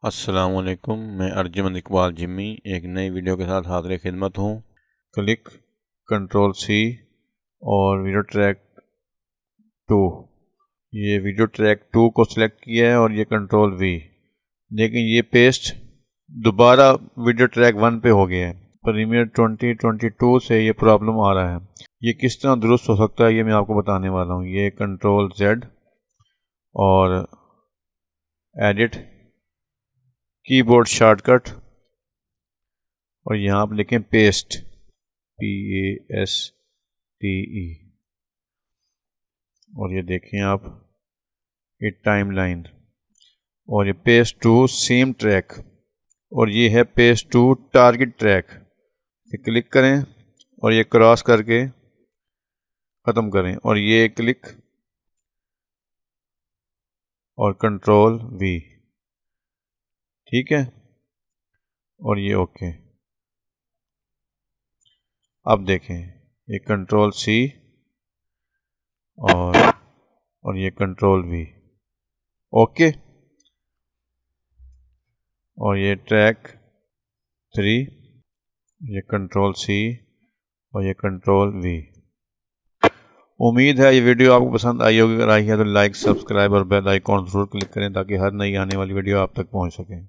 अस्सलामुअलैकुम, मैं अर्जुमंद इकबाल जिम्मी एक नई वीडियो के साथ हाजिर खिदमत हूँ। क्लिक कंट्रोल सी और वीडियो ट्रैक 2, ये वीडियो ट्रैक 2 को सिलेक्ट किया है और ये कंट्रोल वी, लेकिन ये पेस्ट दोबारा वीडियो ट्रैक 1 पे हो गया है। प्रीमियर 2022 से ये प्रॉब्लम आ रहा है। ये किस तरह दुरुस्त हो सकता है ये मैं आपको बताने वाला हूँ। ये कंट्रोल जेड और एडिट कीबोर्ड शॉर्टकट और यहाँ आप लिखें पेस्ट, PASTE, और ये देखें आप ये टाइमलाइन और ये पेस्ट टू सेम ट्रैक और ये है paste to target track. Click करें और ये क्रॉस करके ख़त्म करें और ये क्लिक और कंट्रोल वी, ठीक है, और ये ओके। अब देखें ये कंट्रोल सी और ये कंट्रोल वी, ओके, और ये ट्रैक 3, ये कंट्रोल सी और ये कंट्रोल वी। उम्मीद है ये वीडियो आपको पसंद आई होगी। अगर आई है तो लाइक, सब्सक्राइब और बेल आइकॉन जरूर क्लिक करें ताकि हर नई आने वाली वीडियो आप तक पहुंच सके।